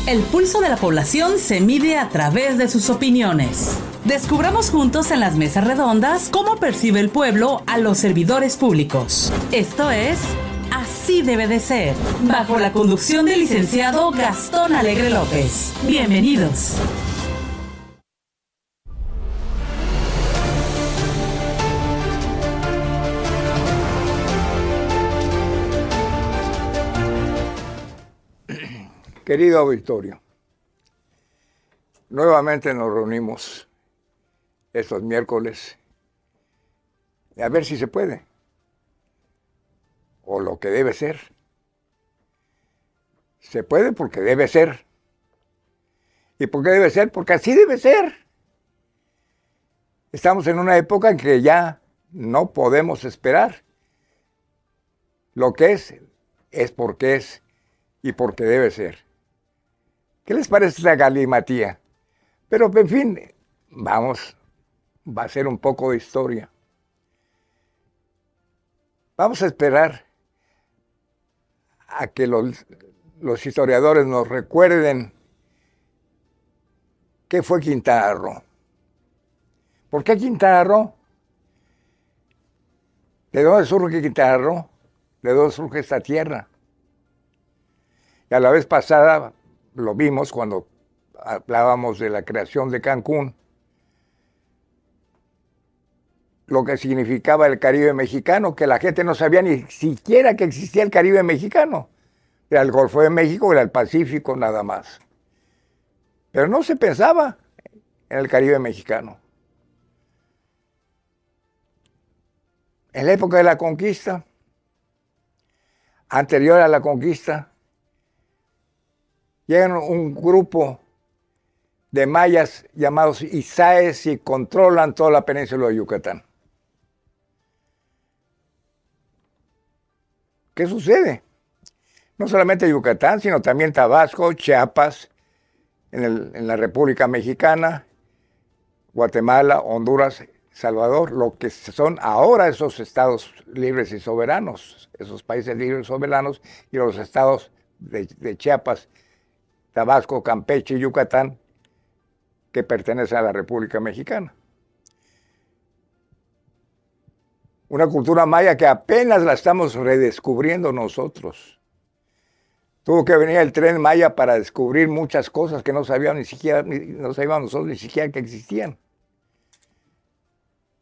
El pulso de la población se mide a través de sus opiniones. Descubramos juntos en las mesas redondas cómo percibe el pueblo a los servidores públicos. Esto es Así debe de ser, bajo la conducción del licenciado Gastón Alegre López. Bienvenidos. Querido auditorio, nuevamente nos reunimos estos miércoles a ver si se puede, o lo que debe ser. Se puede porque debe ser. ¿Y por qué debe ser? Porque así debe ser. Estamos en una época en que ya no podemos esperar. Lo que es porque es y porque debe ser. ¿Qué les parece esta galimatía? Pero, en fin, va a ser un poco de historia. Vamos a esperar a que los historiadores nos recuerden qué fue Quintana Roo. ¿Por qué Quintana Roo? ¿De dónde surge Quintana Roo? ¿De dónde surge esta tierra? Y a la vez pasada lo vimos cuando hablábamos de la creación de Cancún, lo que significaba el Caribe mexicano, que la gente no sabía ni siquiera que existía el Caribe mexicano. Era el Golfo de México, era el Pacífico, nada más. Pero no se pensaba en el Caribe mexicano. En la época de la conquista, anterior a la conquista, llegan un grupo de mayas llamados Izáes y controlan toda la península de Yucatán. ¿Qué sucede? No solamente Yucatán, sino también Tabasco, Chiapas, en la República Mexicana, Guatemala, Honduras, Salvador, lo que son ahora esos estados libres y soberanos, esos países libres y soberanos, y los estados de Chiapas, Tabasco, Campeche y Yucatán, que pertenecen a la República Mexicana. Una cultura maya que apenas la estamos redescubriendo nosotros. Tuvo que venir el Tren Maya para descubrir muchas cosas que no sabíamos nosotros ni siquiera que existían.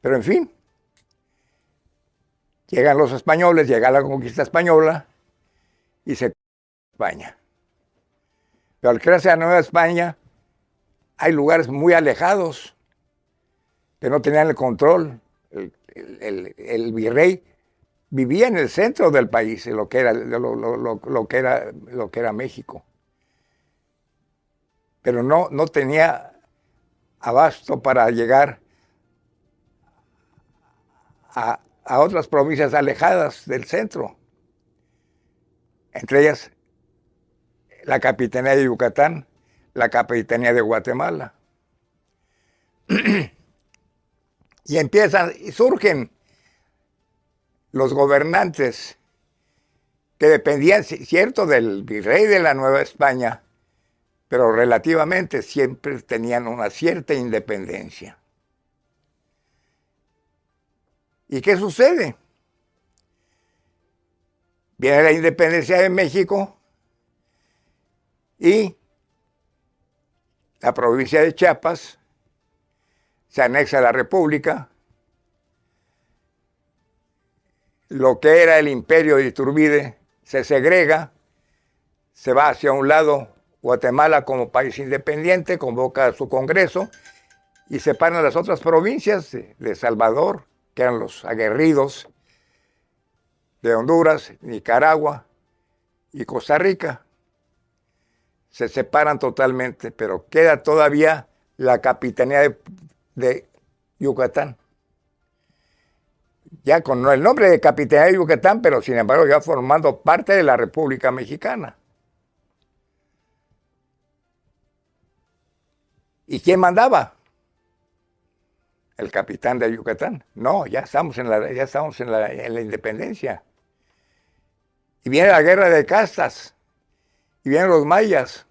Pero en fin, llegan los españoles, llega la conquista española y se España. Pero al crearse la Nueva España, hay lugares muy alejados que no tenían el control. El virrey vivía en el centro del país, lo que era México. Pero no tenía abasto para llegar a otras provincias alejadas del centro. Entre ellas, la Capitanía de Yucatán, la Capitanía de Guatemala. Y surgen los gobernantes que dependían, cierto, del virrey de la Nueva España, pero relativamente siempre tenían una cierta independencia. ¿Y qué sucede? Viene la independencia de México y la provincia de Chiapas se anexa a la República. Lo que era el imperio de Iturbide se segrega, se va hacia un lado Guatemala como país independiente, convoca a su Congreso y separan las otras provincias de Salvador, que eran los aguerridos, de Honduras, Nicaragua y Costa Rica. Se separan totalmente, pero queda todavía la Capitanía de Yucatán. Ya con el nombre de Capitanía de Yucatán, pero sin embargo ya formando parte de la República Mexicana. ¿Y quién mandaba? El capitán de Yucatán. No, ya estamos en la independencia. Y viene la guerra de castas. Y vienen los mayas.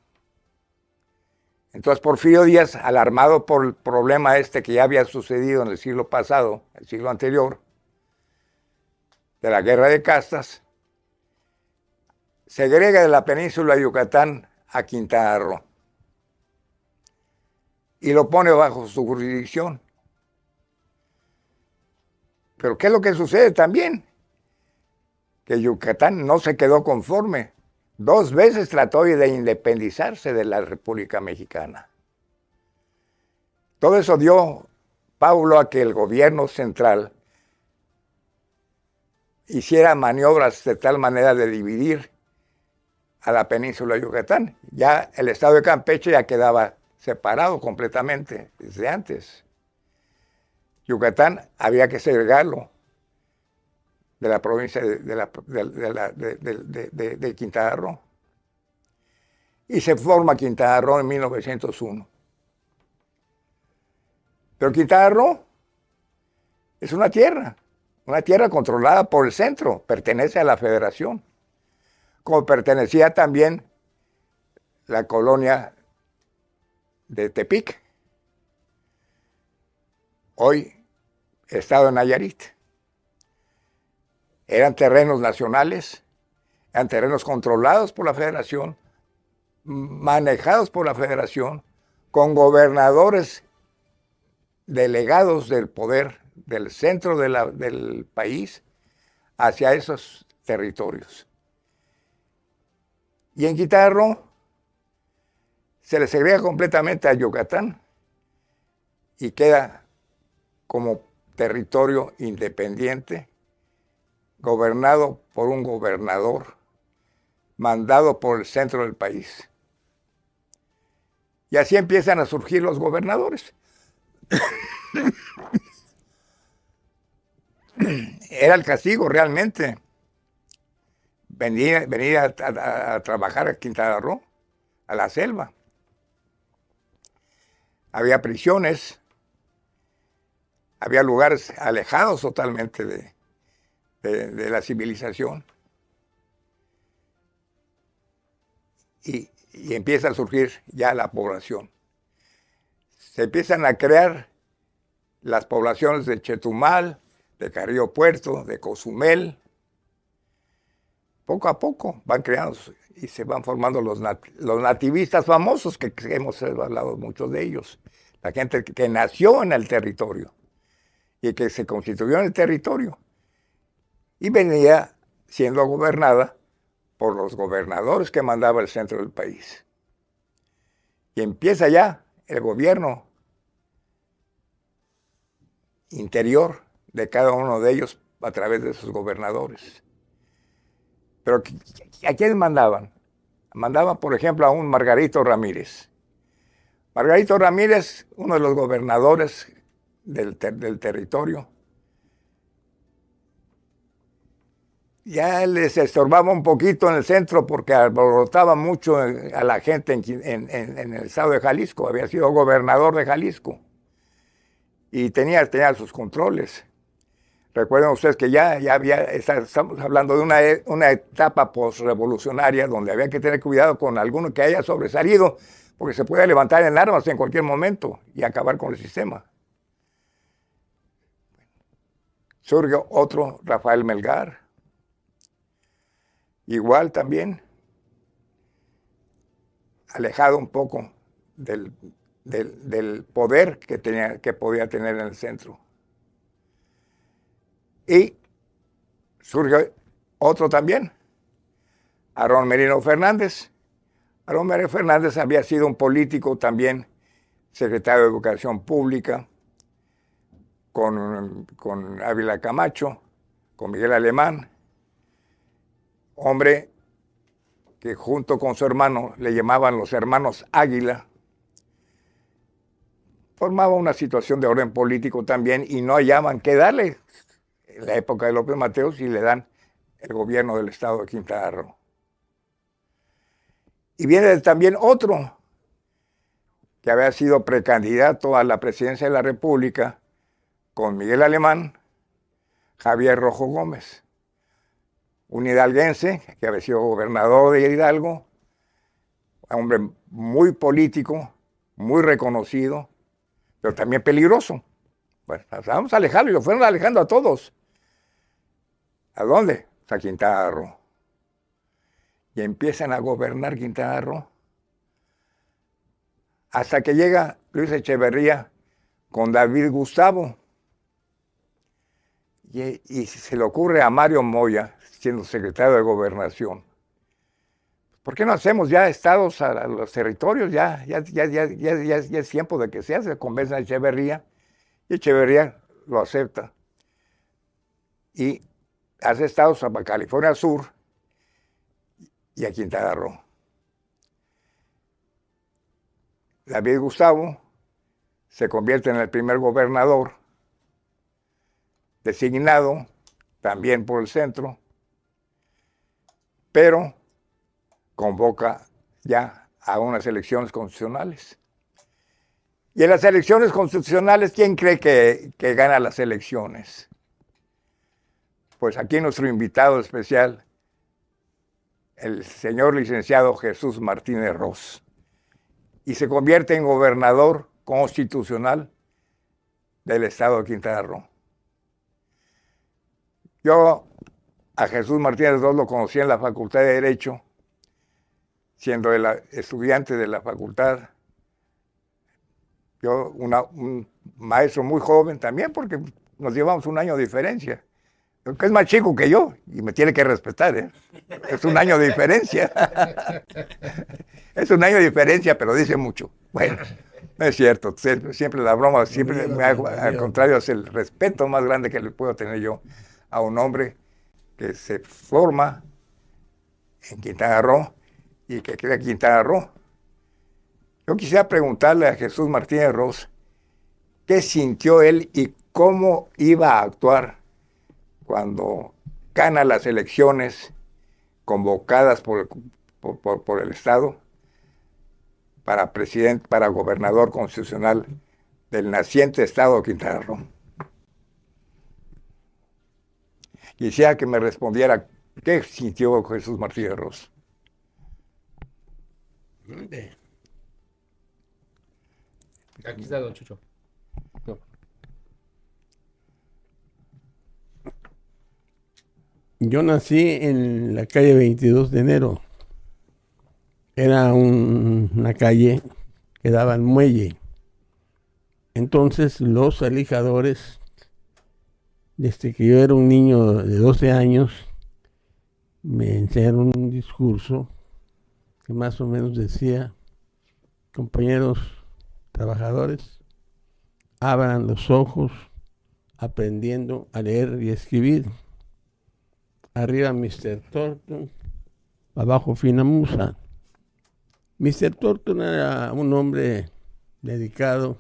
Entonces Porfirio Díaz, alarmado por el problema este que ya había sucedido en el siglo pasado, el siglo anterior, de la guerra de castas, segrega de la península de Yucatán a Quintana Roo y lo pone bajo su jurisdicción. Pero ¿qué es lo que sucede también? Que Yucatán no se quedó conforme. 2 veces trató de independizarse de la República Mexicana. Todo eso dio paulo a que el gobierno central hiciera maniobras de tal manera de dividir a la península de Yucatán. Ya el estado de Campeche ya quedaba separado completamente desde antes. Yucatán había que segregarlo de la provincia de Quintana Roo. Y se forma Quintana Roo en 1901. Pero Quintana Roo es una tierra controlada por el centro, pertenece a la federación, como pertenecía también la colonia de Tepic, hoy estado de Nayarit. Eran terrenos nacionales, eran terrenos controlados por la federación, manejados por la federación, con gobernadores delegados del poder del centro del país hacia esos territorios. Y en Quintana Roo se le segrega completamente a Yucatán y queda como territorio independiente, gobernado por un gobernador mandado por el centro del país. Y así empiezan a surgir los gobernadores. Era el castigo realmente. Venir a trabajar a Quintana Roo, a la selva. Había prisiones, había lugares alejados totalmente de la civilización. Y empieza a surgir ya la población. Se empiezan a crear las poblaciones de Chetumal, de Carrillo Puerto, de Cozumel. Poco a poco van creando y se van formando los nativistas famosos, que hemos hablado muchos de ellos. La gente que nació en el territorio y que se constituyó en el territorio y venía siendo gobernada por los gobernadores que mandaba el centro del país. Y empieza ya el gobierno interior de cada uno de ellos a través de sus gobernadores. Pero ¿a quiénes mandaban? Mandaban, por ejemplo, a un Margarito Ramírez. Margarito Ramírez, uno de los gobernadores del territorio, ya les estorbaba un poquito en el centro porque alborotaba mucho a la gente en el estado de Jalisco. Había sido gobernador de Jalisco y tenía sus controles. Recuerden ustedes que ya estamos hablando de una etapa postrevolucionaria donde había que tener cuidado con alguno que haya sobresalido, porque se puede levantar en armas en cualquier momento y acabar con el sistema. Surge otro, Rafael Melgar, igual también, alejado un poco del poder que podía tener en el centro. Y surge otro también, Aarón Merino Fernández. Aarón Merino Fernández había sido un político también, secretario de Educación Pública, con Ávila Camacho, con Miguel Alemán, hombre que junto con su hermano le llamaban los hermanos Águila, formaba una situación de orden político también y no hallaban qué darle en la época de López Mateos y le dan el gobierno del estado de Quintana Roo. Y viene también otro que había sido precandidato a la presidencia de la República con Miguel Alemán, Javier Rojo Gómez, un hidalguense que había sido gobernador de Hidalgo, hombre muy político, muy reconocido, pero también peligroso. Bueno, vamos a alejarlo, y lo fueron alejando a todos. ¿A dónde? A Quintana Roo. Y empiezan a gobernar Quintana Roo, hasta que llega Luis Echeverría con David Gustavo. Y se le ocurre a Mario Moya, siendo secretario de Gobernación, ¿por qué no hacemos ya estados a los territorios? Ya es tiempo de que se convence a Echeverría, y Echeverría lo acepta. Y hace estados a California Sur y a Quintana Roo. David Gustavo se convierte en el primer gobernador designado también por el centro, pero convoca ya a unas elecciones constitucionales. Y en las elecciones constitucionales, ¿quién cree que gana las elecciones? Pues aquí nuestro invitado especial, el señor licenciado Jesús Martínez Ros, y se convierte en gobernador constitucional del estado de Quintana Roo. Yo a Jesús Martínez Ros lo conocí en la Facultad de Derecho, siendo estudiante de la facultad. Yo, un maestro muy joven también, porque nos llevamos un año de diferencia. Que es más chico que yo y me tiene que respetar, ¿eh? Es un año de diferencia. Es un año de diferencia, pero dice mucho. Bueno, no es cierto. Siempre la broma, siempre me hago, al contrario, es el respeto más grande que le puedo tener yo a un hombre que se forma en Quintana Roo y que crea Quintana Roo. Yo quisiera preguntarle a Jesús Martínez Ros qué sintió él y cómo iba a actuar cuando gana las elecciones convocadas por el Estado para presidente, para gobernador constitucional del naciente Estado de Quintana Roo. Quisiera que me respondiera qué sintió Jesús Martínez Ros. Aquí está don Chucho. No. Yo nací en la calle 22 de enero. Era una calle que daba al muelle. Entonces los alijadores, desde que yo era un niño de 12 años, me enseñaron un discurso que más o menos decía: compañeros trabajadores, abran los ojos aprendiendo a leer y escribir. Arriba Mr. Thornton, abajo Fina Musa. Mr. Thornton era un hombre dedicado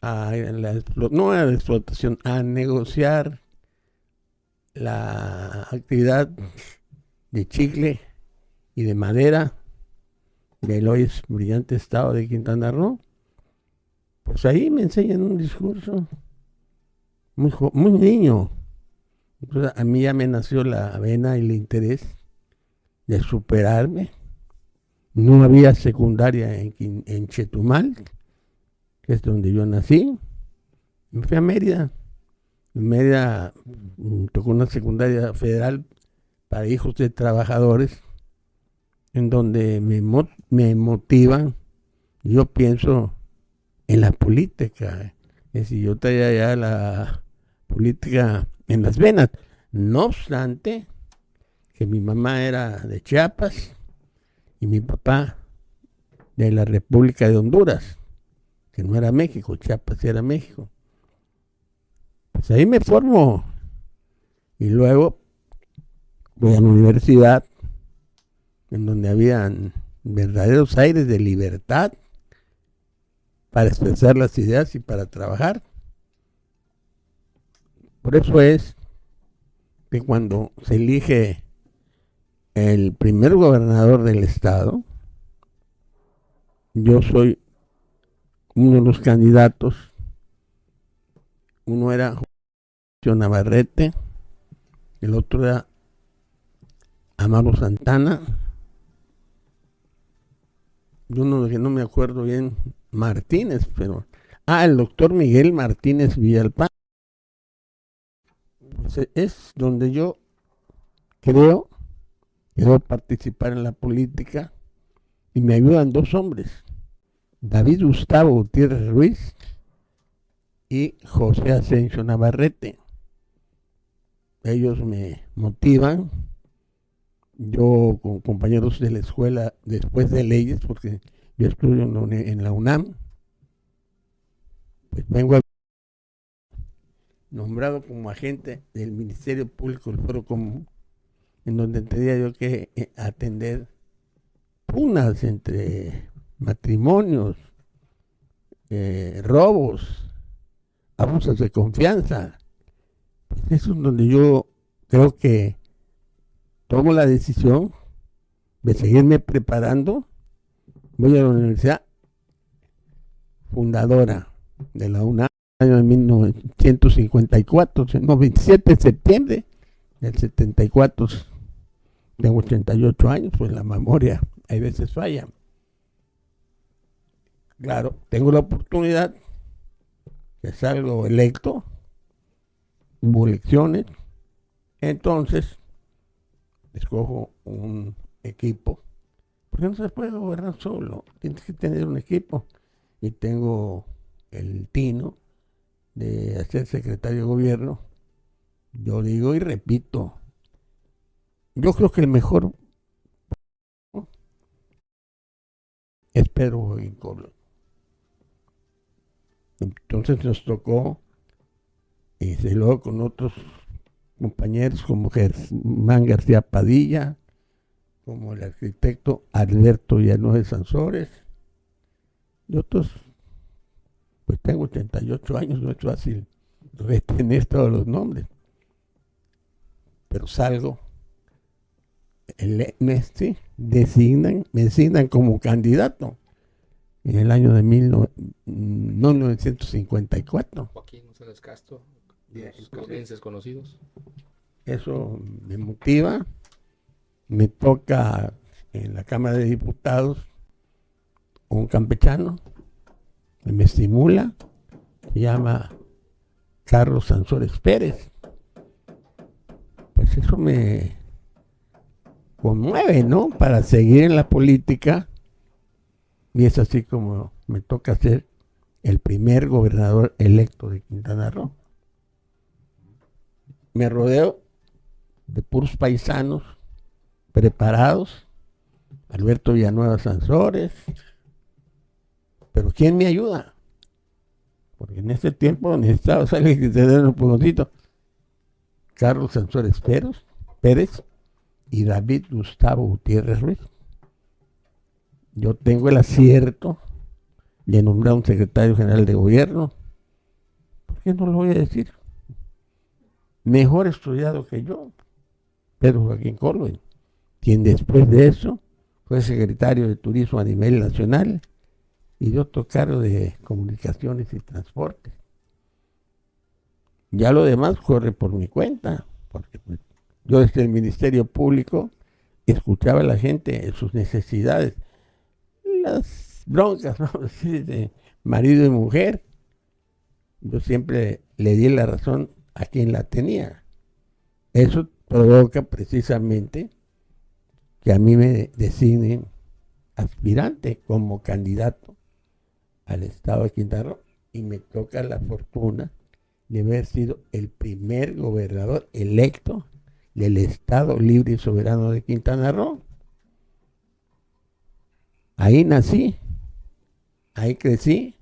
no a la explotación, a negociar la actividad de chicle y de madera del hoy brillante estado de Quintana Roo. Pues ahí me enseñan un discurso muy niño. Entonces a mí ya me nació la vena y el interés de superarme. No había secundaria en Chetumal, que es donde yo nací. Me fui a Mérida. En Mérida tocó una secundaria federal para hijos de trabajadores, en donde me motivan. Yo pienso en la política. Es decir, yo traía ya la política en las venas. No obstante, que mi mamá era de Chiapas y mi papá de la República de Honduras, que no era México, Chiapas era México. Pues ahí me formo y luego voy a la universidad, en donde habían verdaderos aires de libertad para expresar las ideas y para trabajar. Por eso es que cuando se elige el primer gobernador del estado, yo soy uno de los candidatos. Uno era Julio Navarrete, el otro era Amaro Santana de uno que no me acuerdo bien, Martínez, pero... el doctor Miguel Martínez Villalpando. Pues es donde yo creo participar en la política y me ayudan dos hombres, David Gustavo Gutiérrez Ruiz y José Asensio Navarrete. Ellos me motivan. Yo con compañeros de la escuela después de leyes, porque yo estudio en la UNAM, pues vengo nombrado como agente del Ministerio Público del Fuero Común, en donde tendría yo que atender pugnas entre matrimonios, robos, abusos de confianza. Pues eso es donde yo creo que tomo la decisión de seguirme preparando. Voy a la universidad fundadora de la UNAM, año de 1954, 27 de septiembre del 74. Tengo 88 años, pues la memoria hay veces falla. Claro, tengo la oportunidad que salgo electo, hubo elecciones, entonces escojo un equipo, porque no se puede gobernar solo, tienes que tener un equipo, y tengo el tino de ser secretario de gobierno. Yo digo y repito, yo creo que el mejor es Pedro Joaquín Córdoba. Entonces nos tocó, y luego con otros compañeros como Germán García Padilla, como el arquitecto Alberto Villanueva Sansores, y otros. Pues tengo 88 años, no es fácil retener todos los nombres. Pero salgo, me designan como candidato en el año de 1954. Joaquín González Castro, los castrenses conocidos. Eso me motiva, me toca en la Cámara de Diputados un campechano, me estimula, se llama Carlos Sansores Pérez. Pues eso me conmueve, ¿no? Para seguir en la política, y es así como me toca ser el primer gobernador electo de Quintana Roo. Me rodeo de puros paisanos preparados, Alberto Villanueva Sansores. Pero ¿quién me ayuda? Porque en ese tiempo necesitaba salir que te den un pugoncito. Carlos Sansores Pérez y David Gustavo Gutiérrez Ruiz. Yo tengo el acierto de nombrar un secretario general de gobierno. ¿Por qué no lo voy a decir? Mejor estudiado que yo, Pedro Joaquín Córdoba, quien después de eso fue secretario de Turismo a nivel nacional y de otro cargo de comunicaciones y transporte. Ya lo demás corre por mi cuenta, porque pues, yo desde el Ministerio Público escuchaba a la gente sus necesidades, las broncas, ¿no? De marido y mujer. Yo siempre le di la razón a quien la tenía. Eso provoca precisamente que a mí me designen aspirante como candidato al estado de Quintana Roo, y me toca la fortuna de haber sido el primer gobernador electo del Estado Libre y Soberano de Quintana Roo. Ahí nací, ahí crecí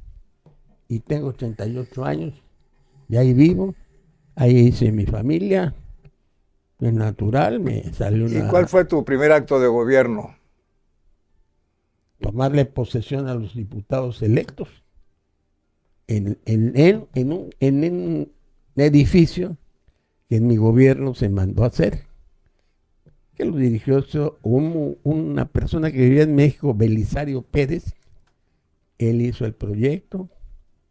y tengo 88 años y ahí vivo, ahí hice mi familia, es natural, me salió una... ¿Y cuál fue tu primer acto de gobierno? Tomarle posesión a los diputados electos en un edificio que en mi gobierno se mandó a hacer, que lo dirigió una persona que vivía en México, Belisario Pérez. Él hizo el proyecto,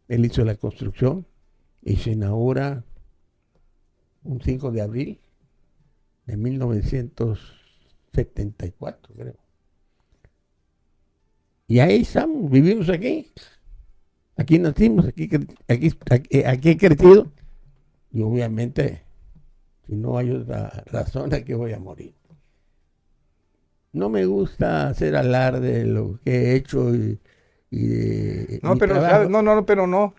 él hizo la construcción y se inaugura un 5 de abril de 1974, creo. Y ahí estamos, vivimos aquí. Aquí nacimos, aquí he crecido. Y obviamente, si no hay otra razón, aquí voy a morir. No me gusta hacer alarde de lo que he hecho y de No, mi pero trabajo.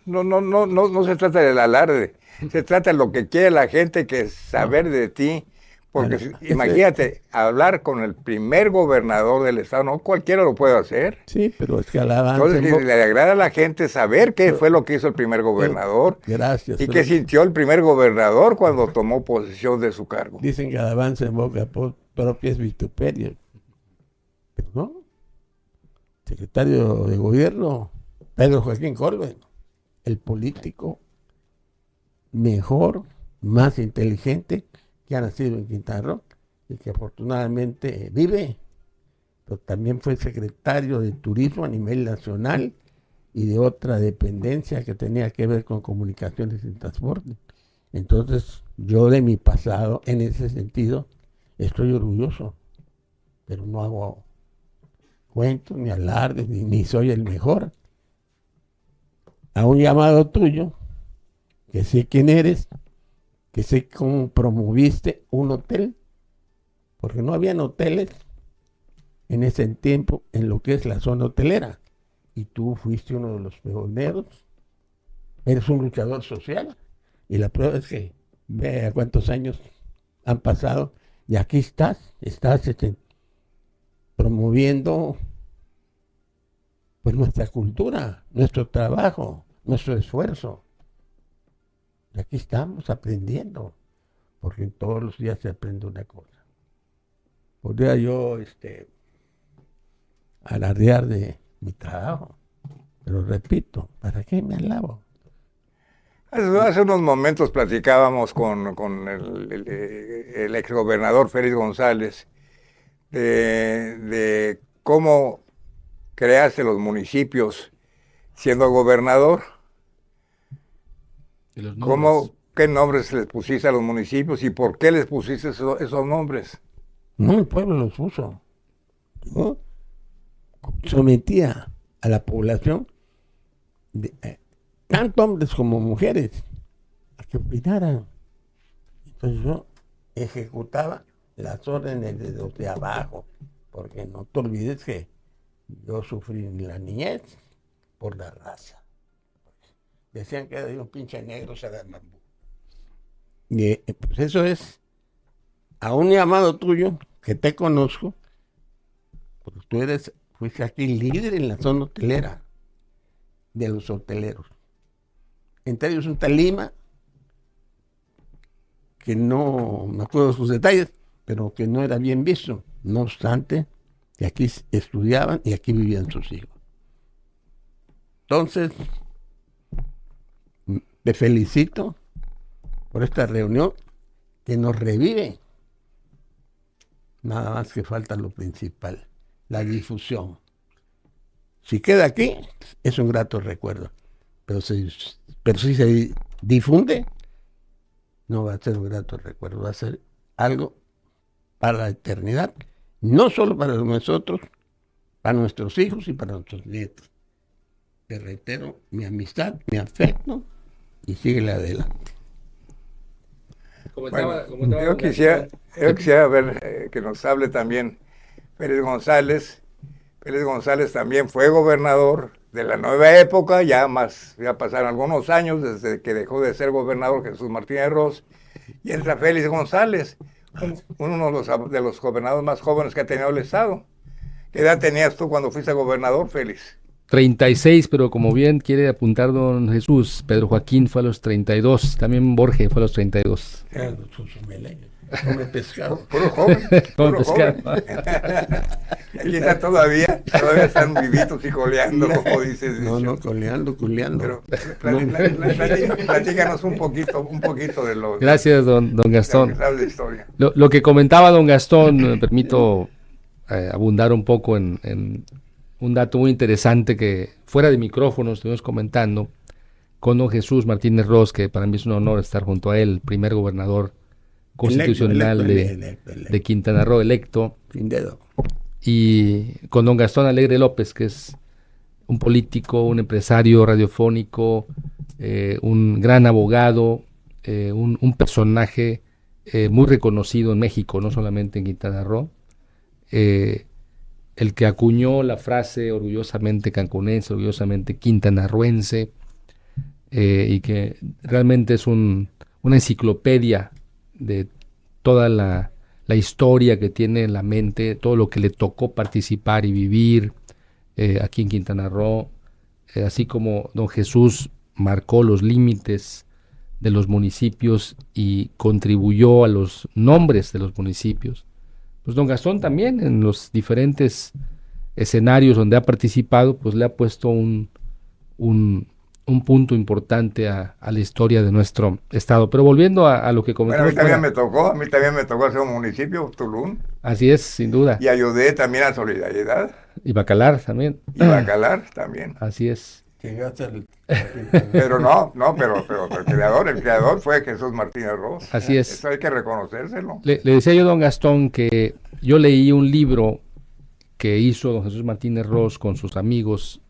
no se trata del alarde. Se trata de lo que quiere la gente, que es saber de ti. Porque Bueno, imagínate, hablar con el primer gobernador del estado, no cualquiera lo puede hacer. Sí, pero es que alabanza. Entonces le agrada a la gente saber qué fue lo que hizo el primer gobernador Gracias. y pero qué sintió el primer gobernador cuando tomó posesión de su cargo. dicen que alabanza en boca propia es vituperio. Pero no. Secretario de Gobierno, Pedro Joaquín Colbert, el político mejor, más inteligente que ha nacido en Quintana Roo y que afortunadamente vive, pero también fue secretario de Turismo a nivel nacional y de otra dependencia que tenía que ver con comunicaciones y transporte. Entonces, yo de mi pasado, en ese sentido, estoy orgulloso, pero no hago cuentos, ni alardes, ni soy el mejor. A un llamado tuyo, que sé quién eres, que sé cómo promoviste un hotel, porque no habían hoteles en ese tiempo en lo que es la zona hotelera, y tú fuiste uno de los pioneros, eres un luchador social, y la prueba es que ve a cuántos años han pasado, y aquí estás promoviendo pues nuestra cultura, nuestro trabajo, nuestro esfuerzo. Y aquí estamos aprendiendo, porque todos los días se aprende una cosa. Podría yo alardear de mi trabajo, pero repito, ¿para qué me alabo? Hace unos momentos platicábamos con el exgobernador Félix González de cómo creaste los municipios siendo gobernador. Y los nombres. ¿Qué nombres les pusiste a los municipios y por qué les pusiste esos nombres? No, el pueblo los puso, ¿no? Sometía a la población, tanto hombres como mujeres, a que opinaran. Entonces yo ejecutaba las órdenes de los de abajo, porque no te olvides que yo sufrí en la niñez por la raza. Decían que era un pinche negro Sagamambú. Y pues eso es a un llamado tuyo, que te conozco, porque tú fuiste aquí líder en la zona hotelera, de los hoteleros. Entre ellos un tal Lima, que no me acuerdo de sus detalles, pero que no era bien visto. No obstante, que aquí estudiaban y aquí vivían sus hijos. Entonces, te felicito por esta reunión que nos revive. Nada más que falta lo principal, la difusión. Si queda aquí, es un grato recuerdo. Pero si se difunde, no va a ser un grato recuerdo, va a ser algo para la eternidad, no solo para nosotros, para nuestros hijos y para nuestros nietos. Te reitero mi amistad, mi afecto y síguele adelante. Yo quisiera ver que nos hable también Félix González. Félix González también fue gobernador de la nueva época, ya pasaron algunos años desde que dejó de ser gobernador Jesús Martínez Ross, y entra Félix González, uno de los gobernadores más jóvenes que ha tenido el estado. ¿Qué edad tenías tú cuando fuiste gobernador, Félix? 36, pero como bien quiere apuntar don Jesús, Pedro Joaquín fue a los 32, también Borge fue a los 32. Come pescado. Puro joven. Come Puro pescado. joven. Aquí está todavía están vivitos y coleando, como dices. No, coleando. Pero platícanos un poquito de lo. Gracias, don Gastón. De la historia. Lo que comentaba don Gastón, me permito abundar un poco en un dato muy interesante que fuera de micrófono estuvimos comentando con don Jesús Martínez Ross, que para mí es un honor estar junto a él, el primer gobernador constitucional de Quintana Roo electo, sin dedo. y con don Gastón Alegre López, que es un político, un empresario radiofónico, un gran abogado, un personaje muy reconocido en México, no solamente en Quintana Roo, el que acuñó la frase orgullosamente cancunense, orgullosamente quintanarruense, y que realmente es una enciclopedia de toda la historia que tiene en la mente, todo lo que le tocó participar y vivir aquí en Quintana Roo, así como don Jesús marcó los límites de los municipios y contribuyó a los nombres de los municipios. Pues don Gastón también en los diferentes escenarios donde ha participado, pues le ha puesto un punto importante a la historia de nuestro estado. Pero volviendo a lo que comentamos. Bueno, a mí también me tocó hacer un municipio, Tulum. Así es, sin duda. Y ayudé también a Solidaridad. Y Bacalar también. Y Bacalar también. Así es. Pero el creador fue Jesús Martínez Ros. Así es. Eso hay que reconocérselo. Le decía yo a don Gastón que yo leí un libro que hizo don Jesús Martínez Ros con sus amigos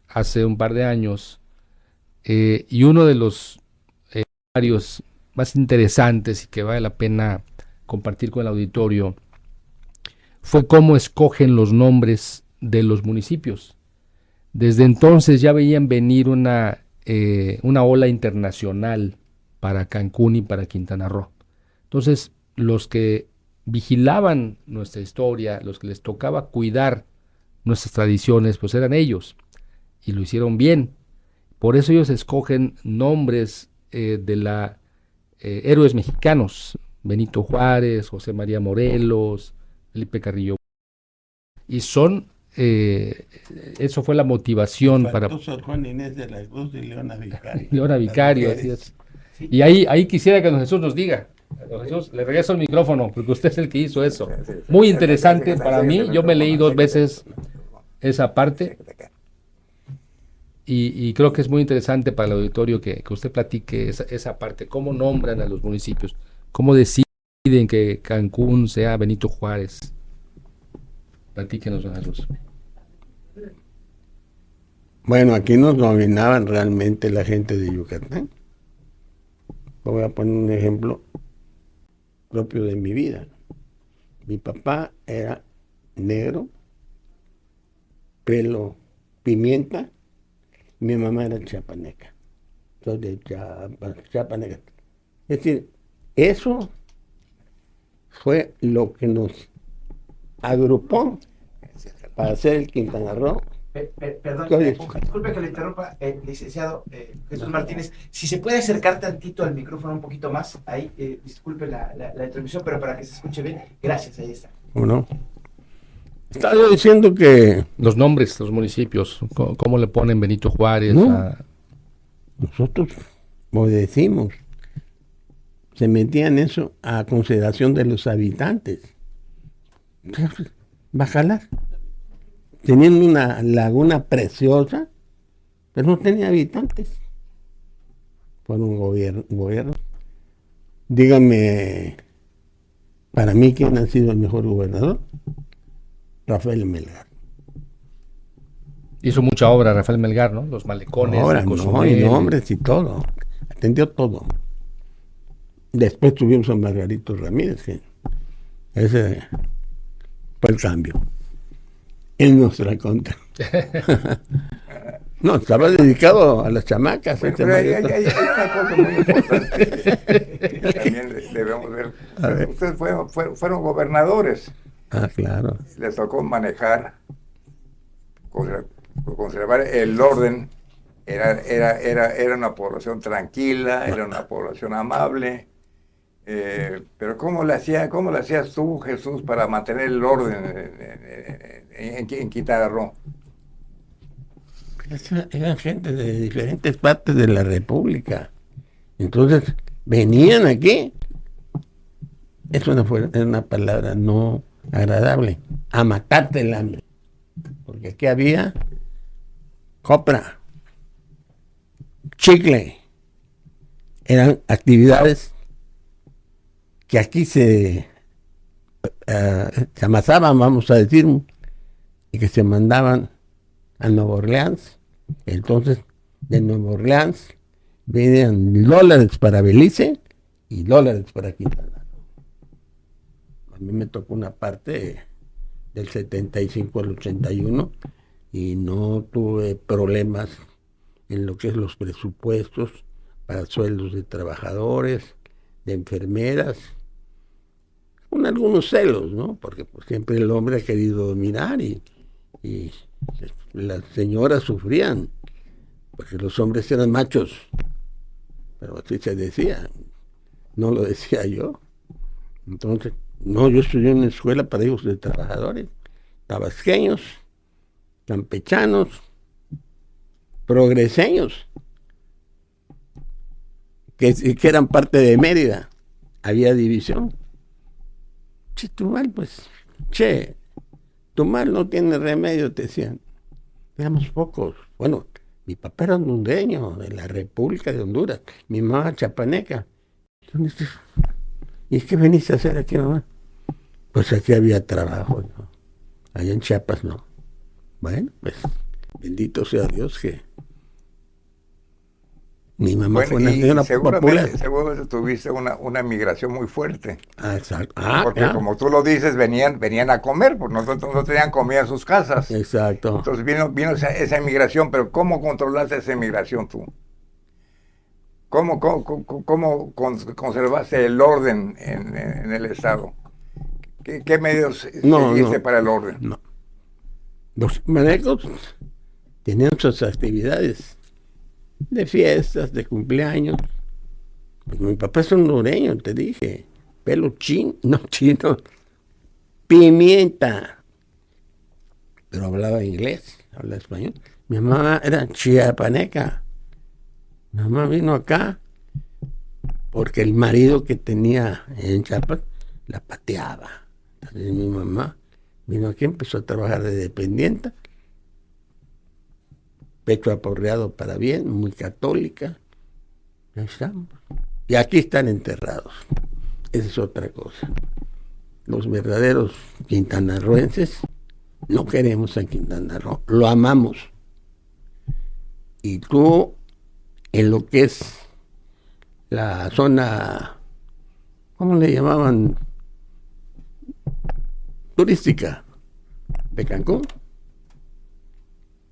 hace un par de años, y uno de los varios más interesantes y que vale la pena compartir con el auditorio fue cómo escogen los nombres de los municipios. Desde entonces ya veían venir una ola internacional para Cancún y para Quintana Roo. Entonces, los que vigilaban nuestra historia, los que les tocaba cuidar nuestras tradiciones, pues eran ellos, y lo hicieron bien. Por eso ellos escogen nombres de héroes mexicanos, Benito Juárez, José María Morelos, Felipe Carrillo, y son eso fue la motivación para Sor Juan Inés de la Cruz y Leona Vicario. Leona Vicario, así es. Y ahí quisiera que don Jesús nos diga. Don Jesús, le regreso el micrófono, porque usted es el que hizo eso. Muy interesante para mí, yo me leí 2 veces esa parte, y creo que es muy interesante para el auditorio que usted platique esa parte, cómo nombran a los municipios, cómo deciden que Cancún sea Benito Juárez. Platíquenos, don Jesús. Bueno, aquí nos dominaban realmente la gente de Yucatán. Voy a poner un ejemplo propio de mi vida. Mi papá era negro, pelo pimienta, mi mamá era chiapaneca. Soy de Chiapaneca. Es decir, eso fue lo que nos agrupó para hacer el Quintana Roo. Perdón, disculpe que le interrumpa, licenciado Jesús Martínez. Si se puede acercar tantito al micrófono un poquito más, ahí, disculpe la interrupción, pero para que se escuche bien. Gracias, ahí está. ¿No? Estaba yo diciendo que los nombres de los municipios, ¿cómo le ponen Benito Juárez? No. Nosotros, como decimos, se metían eso a consideración de los habitantes. Bacalar, teniendo una laguna preciosa, pero no tenía habitantes. Fueron gobierno. Díganme, para mí, ¿quién ha sido el mejor gobernador? Rafael Melgar. Hizo mucha obra Rafael Melgar, ¿no? Los malecones, y nombres y todo. Atendió todo. Después tuvimos a Margarito Ramírez, que ese fue el cambio en nuestra contra. No, estaba dedicado a las chamacas. Pero hay una cosa muy importante que también debemos ver. Ustedes fueron gobernadores. Ah, claro. Les tocó manejar, conservar el orden. Era una población tranquila, era una población amable. Pero ¿cómo le hacías tú, Jesús, para mantener el orden en Quintana Roo? Eran gente de diferentes partes de la República. Entonces, venían aquí. Eso no fue una palabra no agradable. A matarte el hambre. Porque aquí había copra, chicle. Eran actividades que aquí se amasaban, vamos a decir, y que se mandaban a Nueva Orleans. Entonces, de Nueva Orleans venían dólares para Belice y dólares para Quintana Roo. A mí me tocó una parte del 75 al 81 y no tuve problemas en lo que es los presupuestos para sueldos de trabajadores, de enfermeras, con algunos celos, ¿no? Porque pues, siempre el hombre ha querido dominar y las señoras sufrían, porque los hombres eran machos, pero así se decía, no lo decía yo. Entonces, no, yo estudié en una escuela para hijos de trabajadores, tabasqueños, campechanos, progreseños, que eran parte de Mérida. Había división. Chetumal, pues, Tumal no tiene remedio, te decían. Éramos pocos. Bueno, mi papá era hondureño, de la República de Honduras. Mi mamá chapaneca. ¿Y qué veniste a hacer aquí, mamá? Pues aquí había trabajo, ¿no? Allá en Chiapas, no. Bueno, pues, bendito sea Dios que mi mamá fue una señora popular. Seguramente tuviste una migración muy fuerte. Ah, exacto. Porque como tú lo dices, venían a comer, porque no tenían comida en sus casas. Exacto. Entonces vino esa emigración, pero ¿cómo controlaste esa emigración tú? ¿Cómo conservaste el orden en el Estado? ¿Qué medios seguiste para el orden? No. Los manecos tenían sus actividades de fiestas, de cumpleaños. Pues mi papá es hondureño, te dije. Pelo chino, pimienta. Pero hablaba inglés, hablaba español. Mi mamá era chiapaneca. Mi mamá vino acá porque el marido que tenía en Chiapas la pateaba. Entonces mi mamá vino aquí, empezó a trabajar de dependiente. Pecho aporreado para bien, muy católica. Ya estamos. Y aquí están enterrados. Esa es otra cosa. Los verdaderos quintanarroenses no queremos a Quintana Roo, lo amamos. Y tú, en lo que es la zona, ¿cómo le llamaban? Turística de Cancún,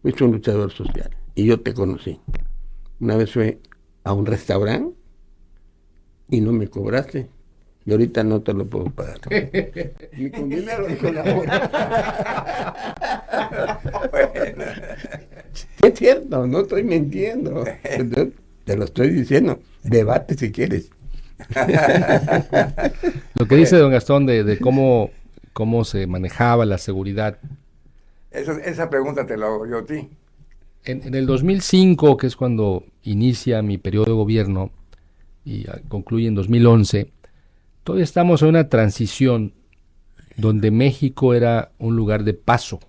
fuiste un luchador social y yo te conocí. Una vez fui a un restaurante y no me cobraste y ahorita no te lo puedo pagar. Ni con dinero ni con amor. Bueno. Es cierto, no estoy mintiendo. Te lo estoy diciendo. Debate si quieres. Lo que dice don Gastón de cómo se manejaba la seguridad. Esa pregunta te la hago yo a ti. En el 2005, que es cuando inicia mi periodo de gobierno y concluye en 2011, todavía estamos en una transición donde México era un lugar de paso.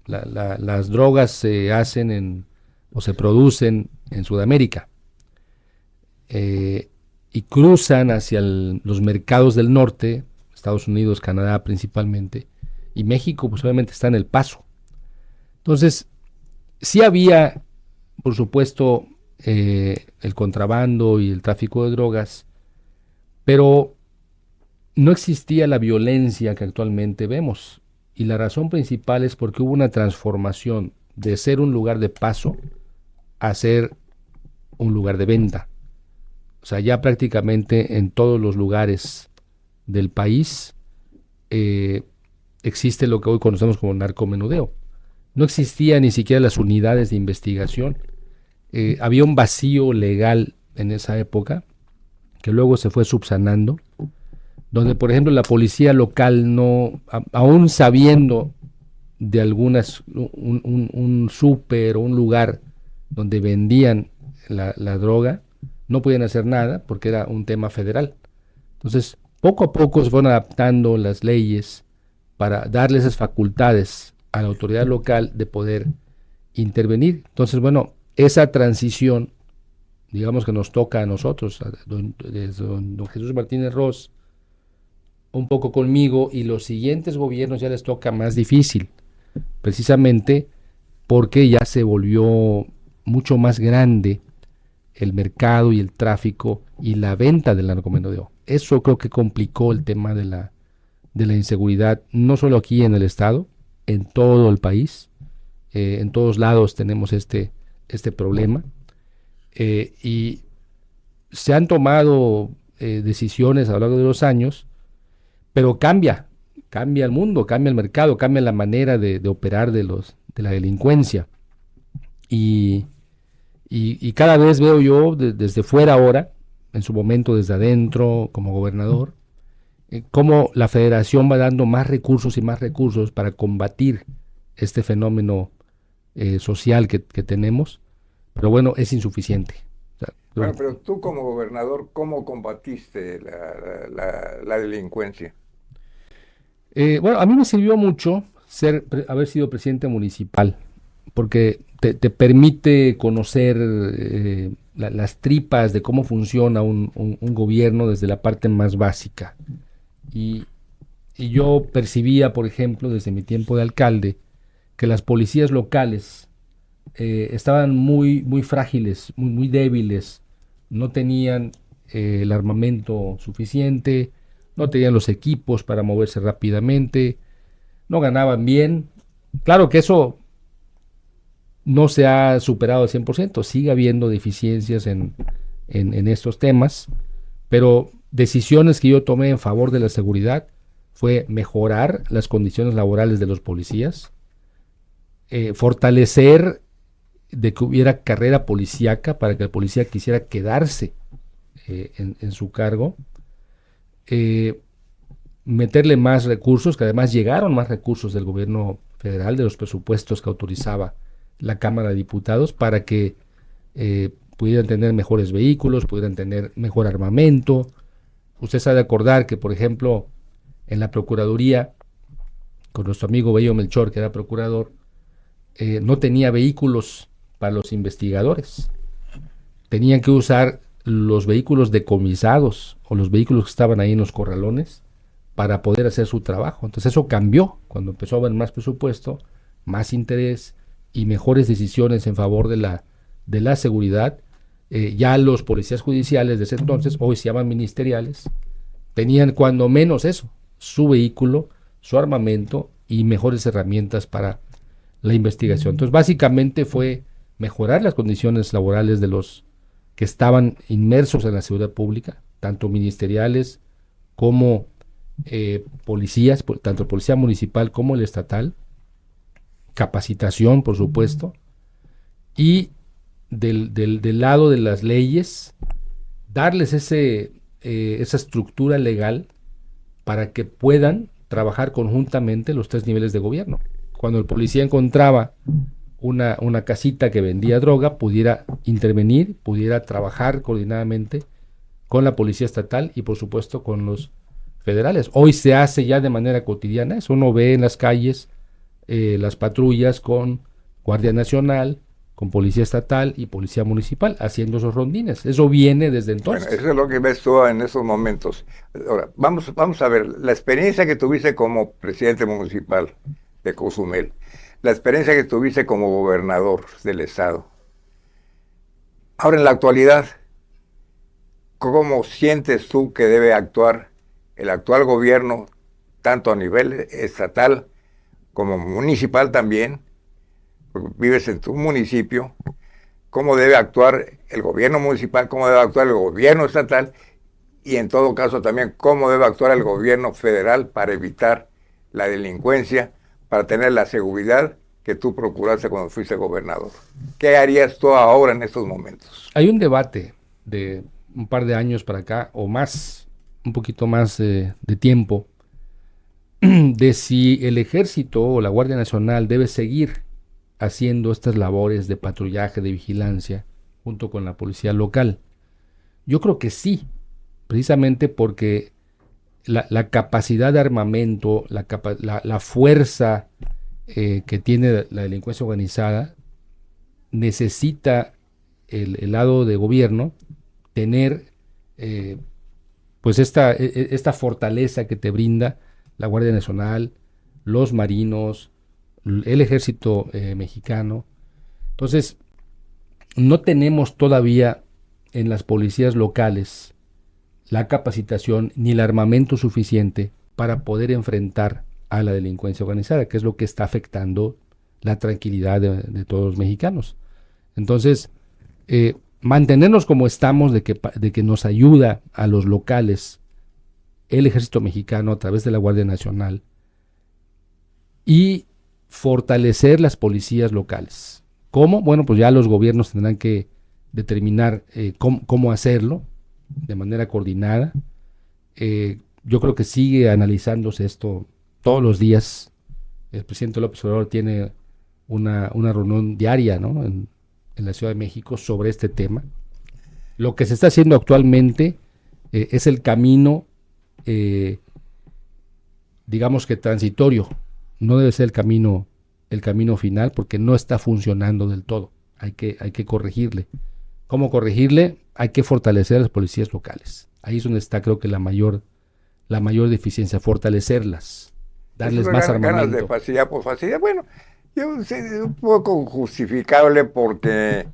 Las drogas se hacen o se producen en Sudamérica y cruzan hacia los mercados del norte, Estados Unidos, Canadá principalmente, y México pues obviamente está en el paso. Entonces, sí había, por supuesto, el contrabando y el tráfico de drogas, pero no existía la violencia que actualmente vemos. Y la razón principal es porque hubo una transformación de ser un lugar de paso a ser un lugar de venta. O sea, ya prácticamente en todos los lugares del país existe lo que hoy conocemos como narcomenudeo. No existía ni siquiera las unidades de investigación. Había un vacío legal en esa época que luego se fue subsanando, donde por ejemplo la policía local no, aún sabiendo de algunas, un súper o un lugar donde vendían la droga, no podían hacer nada porque era un tema federal. Entonces, poco a poco se fueron adaptando las leyes para darle esas facultades a la autoridad local de poder intervenir. Entonces, bueno, esa transición, digamos que nos toca a nosotros, desde don Jesús Martínez Ros, un poco conmigo, y los siguientes gobiernos ya les toca más difícil, precisamente porque ya se volvió mucho más grande el mercado y el tráfico y la venta del narcomenudeo. Eso creo que complicó el tema de la inseguridad, no solo aquí en el estado, en todo el país. En todos lados tenemos este problema. Y se han tomado decisiones a lo largo de los años, pero cambia el mundo, cambia el mercado, cambia la manera de operar de la delincuencia. Y cada vez veo yo desde fuera ahora, en su momento desde adentro como gobernador, cómo la federación va dando más recursos y más recursos para combatir este fenómeno social que tenemos, pero bueno, es insuficiente. O sea, bueno, pero tú como gobernador, ¿cómo combatiste la delincuencia? Bueno, a mí me sirvió mucho haber sido presidente municipal, porque te permite conocer las tripas de cómo funciona un gobierno desde la parte más básica. Y yo percibía, por ejemplo, desde mi tiempo de alcalde, que las policías locales estaban muy, muy frágiles, muy, muy débiles, no tenían el armamento suficiente, no tenían los equipos para moverse rápidamente, no ganaban bien. Claro que eso no se ha superado al 100%, sigue habiendo deficiencias en estos temas, pero decisiones que yo tomé en favor de la seguridad fue mejorar las condiciones laborales de los policías, fortalecer de que hubiera carrera policíaca para que el policía quisiera quedarse en su cargo, meterle más recursos, que además llegaron más recursos del gobierno federal, de los presupuestos que autorizaba la Cámara de Diputados, para que pudieran tener mejores vehículos, pudieran tener mejor armamento. Usted sabe de acordar que, por ejemplo, en la Procuraduría, con nuestro amigo Bello Melchor, que era procurador, no tenía vehículos para los investigadores. Tenían que usar los vehículos decomisados o los vehículos que estaban ahí en los corralones para poder hacer su trabajo. Entonces eso cambió cuando empezó a haber más presupuesto, más interés y mejores decisiones en favor de la seguridad. Ya los policías judiciales de ese entonces, hoy se llaman ministeriales, tenían cuando menos eso, su vehículo, su armamento y mejores herramientas para la investigación. Entonces básicamente fue mejorar las condiciones laborales de los que estaban inmersos en la seguridad pública, tanto ministeriales como policías, tanto policía municipal como el estatal, capacitación por supuesto, y del lado de las leyes, darles esa estructura legal para que puedan trabajar conjuntamente los tres niveles de gobierno. Cuando el policía encontraba una casita que vendía droga, pudiera intervenir, pudiera trabajar coordinadamente con la policía estatal y por supuesto con los federales. Hoy se hace ya de manera cotidiana eso. Uno ve en las calles las patrullas con Guardia Nacional, con Policía Estatal y Policía Municipal haciendo esos rondines. Eso viene desde entonces. Bueno, eso es lo que ves tú en esos momentos. Ahora, vamos a ver, la experiencia que tuviste como presidente municipal de Cozumel, la experiencia que tuviste como gobernador del estado. Ahora, en la actualidad, ¿cómo sientes tú que debe actuar el actual gobierno, tanto a nivel estatal como municipal también? Porque vives en tu municipio. ¿Cómo debe actuar el gobierno municipal? ¿Cómo debe actuar el gobierno estatal? Y en todo caso también, ¿cómo debe actuar el gobierno federal para evitar la delincuencia, para tener la seguridad que tú procuraste cuando fuiste gobernador? ¿Qué harías tú ahora en estos momentos? Hay un debate de un par de años para acá, o más, un poquito más de tiempo, de si el ejército o la Guardia Nacional debe seguir haciendo estas labores de patrullaje, de vigilancia, junto con la policía local. Yo creo que sí, precisamente porque la capacidad de armamento, la fuerza que tiene la delincuencia organizada, necesita el lado de gobierno tener pues esta fortaleza que te brinda la Guardia Nacional, los marinos, el ejército mexicano. Entonces, no tenemos todavía en las policías locales la capacitación ni el armamento suficiente para poder enfrentar a la delincuencia organizada, que es lo que está afectando la tranquilidad de todos los mexicanos. Entonces, mantenernos como estamos, de que nos ayuda a los locales el ejército mexicano a través de la Guardia Nacional, y fortalecer las policías locales. ¿Cómo? Bueno, pues ya los gobiernos tendrán que determinar cómo hacerlo de manera coordinada. Yo creo que sigue analizándose esto todos los días. El presidente López Obrador tiene una reunión diaria, ¿no?, en la Ciudad de México sobre este tema. Lo que se está haciendo actualmente es el camino, digamos que transitorio. No debe ser el camino final, porque no está funcionando del todo. Hay que corregirle. ¿Cómo corregirle? Hay que fortalecer a las policías locales. Ahí es donde está, creo que la mayor deficiencia, fortalecerlas, darles más armamento. Ganas de facilidad por facilidad. Bueno, yo sé, es un poco justificable porque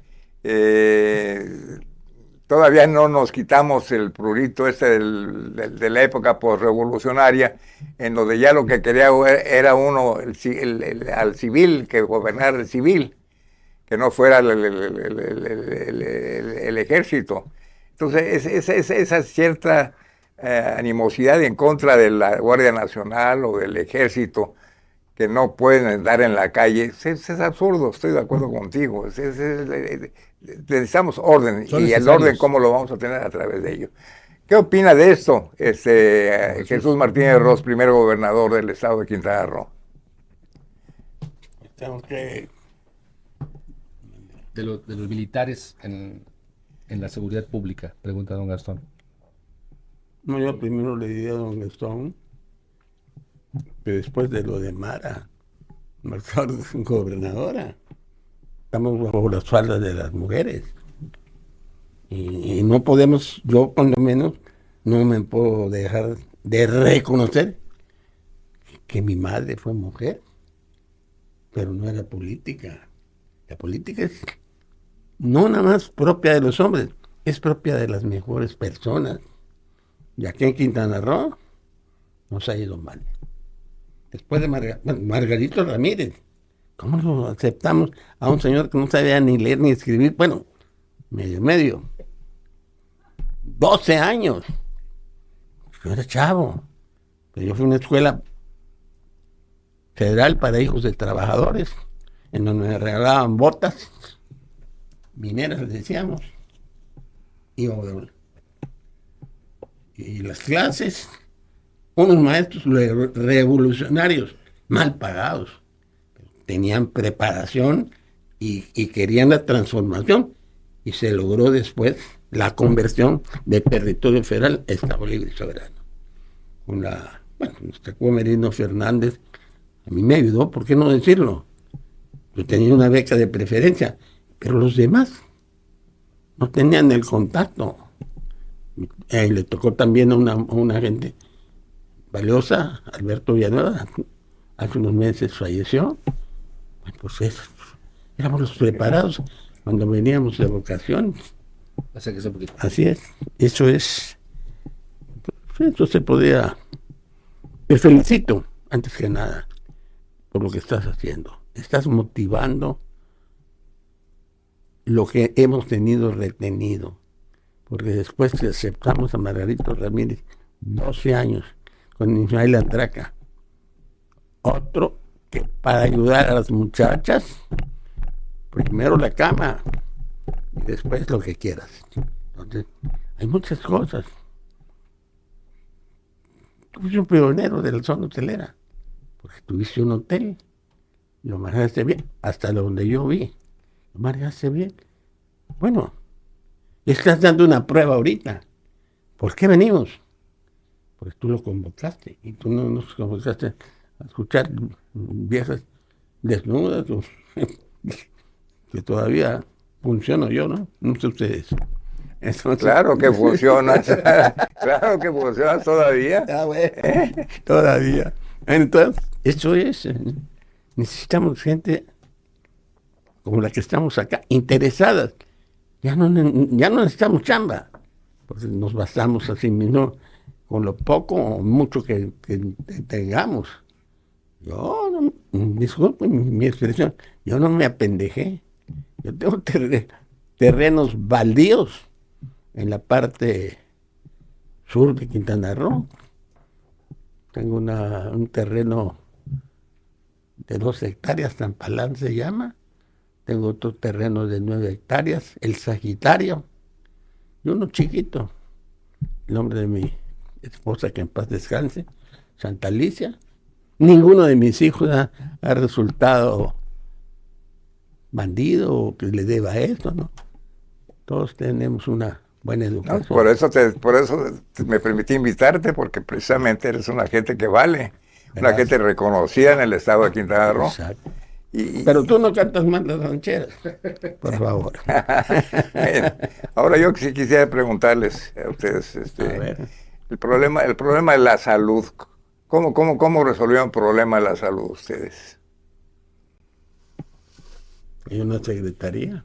todavía no nos quitamos el prurito de la época postrevolucionaria, en donde ya lo que quería era uno al civil, que gobernara el civil, que no fuera el ejército. Entonces, esa cierta animosidad en contra de la Guardia Nacional o del ejército, que no pueden andar en la calle, es absurdo. Estoy de acuerdo contigo. Necesitamos orden, y el orden, ¿cómo lo vamos a tener? A través de ello. ¿Qué opina de esto Jesús Martínez Ross, primer gobernador del estado de Quintana Roo? Tengo que... De los militares en la seguridad pública, pregunta don Gastón. No, yo primero le diría a don Gastón que después de lo de Mara, gobernadora, estamos bajo las faldas de las mujeres. Y no podemos, yo por lo menos, no me puedo dejar de reconocer que mi madre fue mujer, pero no era política. La política es no nada más propia de los hombres, es propia de las mejores personas. Y aquí en Quintana Roo nos ha ido mal. Después de Margarito Ramírez, ¿cómo lo aceptamos a un señor que no sabía ni leer ni escribir? Bueno, medio. 12 años. Yo era chavo, pero yo fui a una escuela federal para hijos de trabajadores, en donde me regalaban botas mineras, les decíamos, y las clases, unos maestros revolucionarios, mal pagados, tenían preparación y querían la transformación, y se logró después la conversión de territorio federal a Estado Libre y Soberano. Nuestro Merino Fernández a mí me ayudó, ¿por qué no decirlo? Yo tenía una beca de preferencia, pero los demás no tenían el contacto. Le tocó también a una gente valiosa, Alberto Villanueva, hace unos meses falleció. Pues éramos los preparados cuando veníamos de vocaciones. Así es, eso se podría. Te felicito, antes que nada, por lo que estás haciendo. Estás motivando lo que hemos tenido retenido, porque después que aceptamos a Margarito Ramírez, 12 años, con Ismael Atraca, otro que para ayudar a las muchachas, primero la cama y después lo que quieras. Entonces, hay muchas cosas. Tú fuiste un pionero de la zona hotelera, porque tuviste un hotel, lo manejaste bien, hasta donde yo vi, lo manejaste bien. Bueno, estás dando una prueba ahorita. ¿Por qué venimos? Porque tú lo convocaste, y tú no nos convocaste a escuchar viejas desnudas, que todavía funciono yo, ¿no? No sé ustedes. Entonces, claro que funciona, claro que funciona todavía. Todavía. Entonces, eso es. necesitamos gente como la que estamos acá, interesadas. Ya no necesitamos chamba, porque nos basamos así mismo con lo poco o mucho que tengamos. Yo, disculpen mi expresión, yo no me apendejé. Yo tengo terrenos baldíos en la parte sur de Quintana Roo. Tengo un terreno de 2 hectáreas, Tampalán se llama. Tengo otro terreno de 9 hectáreas, el Sagitario. Y uno chiquito, el nombre de mi esposa, que en paz descanse, Santa Alicia. Ninguno de mis hijos ha resultado bandido o que le deba esto, ¿no? Todos tenemos una buena educación. No, por eso me permití invitarte, porque precisamente eres una gente que vale, una gente reconocida en el estado de Quintana Roo. Exacto. Pero tú no cantas mal las rancheras, por favor. Bueno, ahora yo sí quisiera preguntarles a ustedes, A ver. el problema de la salud. ¿Cómo resolvieron el problema de la salud ustedes? Hay una secretaría,